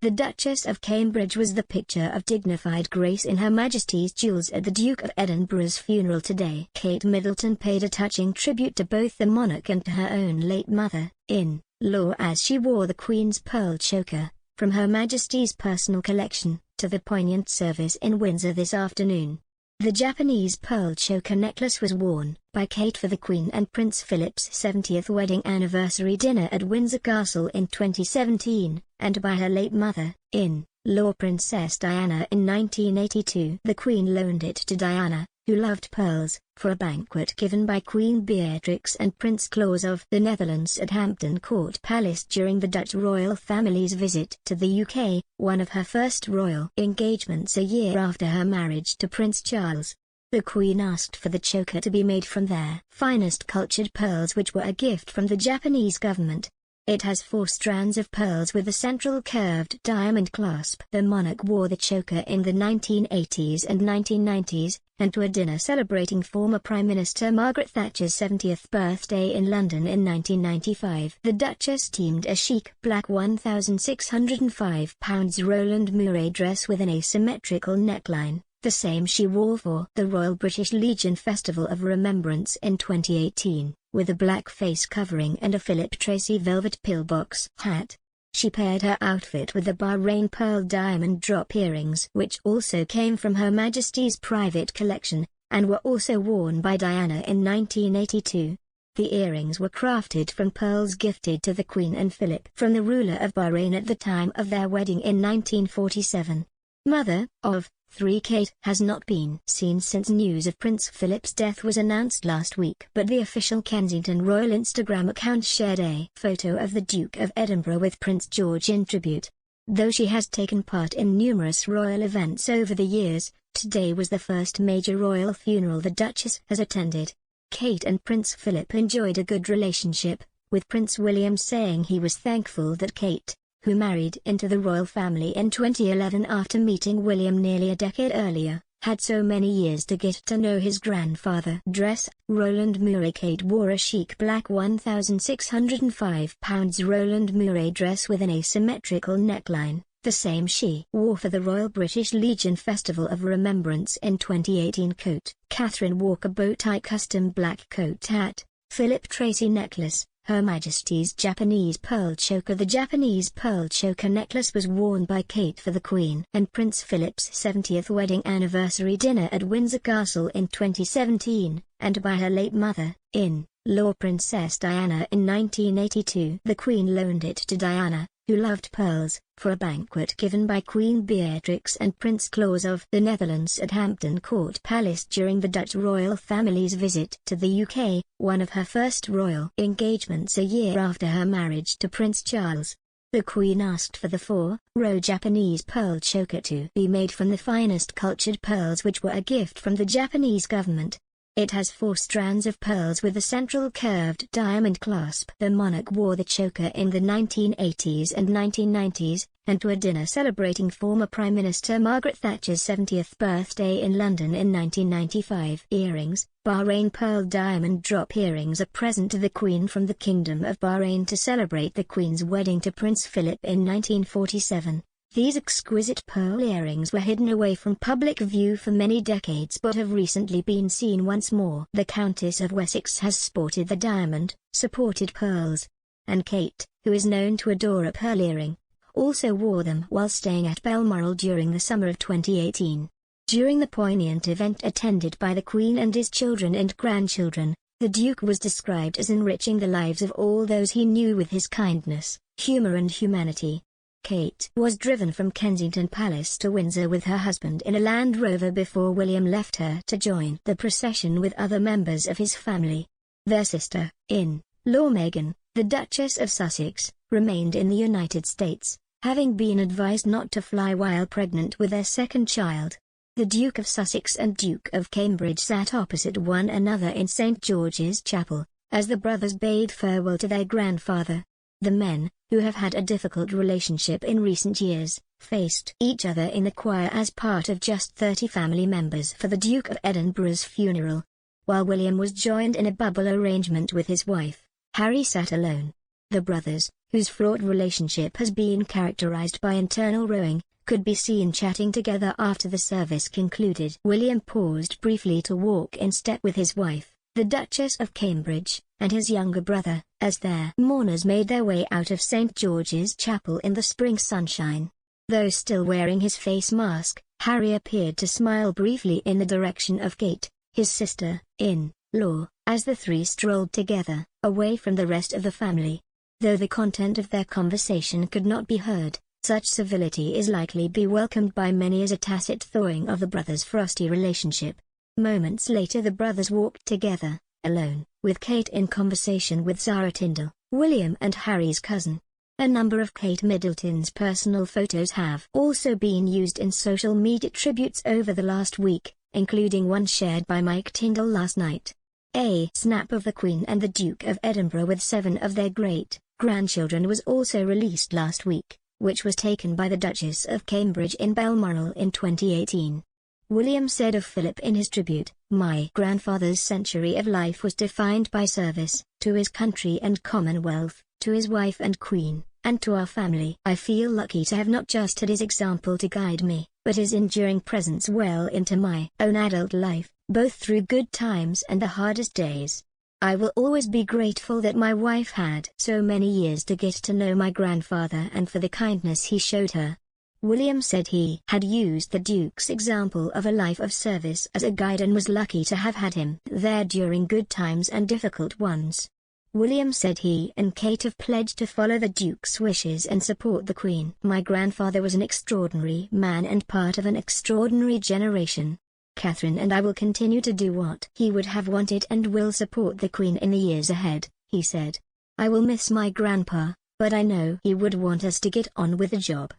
The Duchess of Cambridge was the picture of dignified grace in Her Majesty's jewels at the Duke of Edinburgh's funeral today. Kate Middleton paid a touching tribute to both the monarch and to her own late mother-in-law as she wore the Queen's pearl choker, from Her Majesty's personal collection, to the poignant service in Windsor this afternoon. The Japanese pearl choker necklace was worn by Kate for the Queen and Prince Philip's 70th wedding anniversary dinner at Windsor Castle in 2017, and by her late mother-in-law Princess Diana in 1982. The Queen loaned it to Diana, who loved pearls, for a banquet given by Queen Beatrix and Prince Claus of the Netherlands at Hampton Court Palace during the Dutch royal family's visit to the UK, one of her first royal engagements a year after her marriage to Prince Charles. The Queen asked for the choker to be made from their finest cultured pearls, which were a gift from the Japanese government. It has 4 strands of pearls with a central curved diamond clasp. The monarch wore the choker in the 1980s and 1990s, and to a dinner celebrating former Prime Minister Margaret Thatcher's 70th birthday in London in 1995. The Duchess teamed a chic black £1,605 Roland Mouret dress with an asymmetrical neckline, the same she wore for the Royal British Legion Festival of Remembrance in 2018, with a black face covering and a Philip Treacy velvet pillbox hat. She paired her outfit with the Bahrain pearl diamond drop earrings, which also came from Her Majesty's private collection, and were also worn by Diana in 1982. The earrings were crafted from pearls gifted to the Queen and Philip from the ruler of Bahrain at the time of their wedding in 1947. Mother of 3 Kate has not been seen since news of Prince Philip's death was announced last week, but the official Kensington Royal Instagram account shared a photo of the Duke of Edinburgh with Prince George in tribute. Though she has taken part in numerous royal events over the years, today was the first major royal funeral the Duchess has attended. Kate and Prince Philip enjoyed a good relationship, with Prince William saying he was thankful that Kate, who married into the royal family in 2011 after meeting William nearly a decade earlier, had so many years to get to know his grandfather. Dress, Roland Mouret. Kate wore a chic black £1,605 Roland Mouret dress with an asymmetrical neckline, the same she wore for the Royal British Legion Festival of Remembrance in 2018. Coat, Catherine Walker bow-tie custom black coat hat, Philip Treacy necklace, Her Majesty's Japanese pearl choker. The Japanese pearl choker necklace was worn by Kate for the Queen and Prince Philip's 70th wedding anniversary dinner at Windsor Castle in 2017, and by her late mother-in-law Princess Diana in 1982. The Queen loaned it to Diana, who loved pearls, for a banquet given by Queen Beatrix and Prince Claus of the Netherlands at Hampton Court Palace during the Dutch royal family's visit to the UK, one of her first royal engagements a year after her marriage to Prince Charles. The Queen asked for the 4-row Japanese pearl choker to be made from the finest cultured pearls, which were a gift from the Japanese government. It has 4 strands of pearls with a central curved diamond clasp. The monarch wore the choker in the 1980s and 1990s, and to a dinner celebrating former Prime Minister Margaret Thatcher's 70th birthday in London in 1995. Earrings, Bahrain pearl diamond drop earrings, a present to the Queen from the Kingdom of Bahrain to celebrate the Queen's wedding to Prince Philip in 1947. These exquisite pearl earrings were hidden away from public view for many decades but have recently been seen once more. The Countess of Wessex has sported the diamond-supported pearls, and Kate, who is known to adore a pearl earring, also wore them while staying at Balmoral during the summer of 2018. During the poignant event attended by the Queen and his children and grandchildren, the Duke was described as enriching the lives of all those he knew with his kindness, humor and humanity. Kate was driven from Kensington Palace to Windsor with her husband in a Land Rover before William left her to join the procession with other members of his family. Their sister-in-law Meghan, the Duchess of Sussex, remained in the United States, having been advised not to fly while pregnant with their second child. The Duke of Sussex and Duke of Cambridge sat opposite one another in St. George's Chapel, as the brothers bade farewell to their grandfather. The men, who have had a difficult relationship in recent years, faced each other in the choir as part of just 30 family members for the Duke of Edinburgh's funeral. While William was joined in a bubble arrangement with his wife, Harry sat alone. The brothers, whose fraught relationship has been characterized by internal rowing, could be seen chatting together after the service concluded. William paused briefly to walk in step with his wife, the Duchess of Cambridge, and his younger brother, as their mourners made their way out of St. George's Chapel in the spring sunshine. Though still wearing his face mask, Harry appeared to smile briefly in the direction of Kate, his sister-in-law, as the three strolled together, away from the rest of the family. Though the content of their conversation could not be heard, such civility is likely be welcomed by many as a tacit thawing of the brothers' frosty relationship. Moments later the brothers walked together, alone, with Kate in conversation with Zara Tyndall, William and Harry's cousin. A number of Kate Middleton's personal photos have also been used in social media tributes over the last week, including one shared by Mike Tyndall last night. A snap of the Queen and the Duke of Edinburgh with 7 of their great-grandchildren was also released last week, which was taken by the Duchess of Cambridge in Balmoral in 2018. William said of Philip in his tribute, "My grandfather's century of life was defined by service, to his country and Commonwealth, to his wife and Queen, and to our family. I feel lucky to have not just had his example to guide me, but his enduring presence well into my own adult life, both through good times and the hardest days. I will always be grateful that my wife had so many years to get to know my grandfather and for the kindness he showed her." William said he had used the Duke's example of a life of service as a guide and was lucky to have had him there during good times and difficult ones. William said he and Kate have pledged to follow the Duke's wishes and support the Queen. "My grandfather was an extraordinary man and part of an extraordinary generation. Catherine and I will continue to do what he would have wanted and will support the Queen in the years ahead," he said. "I will miss my grandpa, but I know he would want us to get on with the job."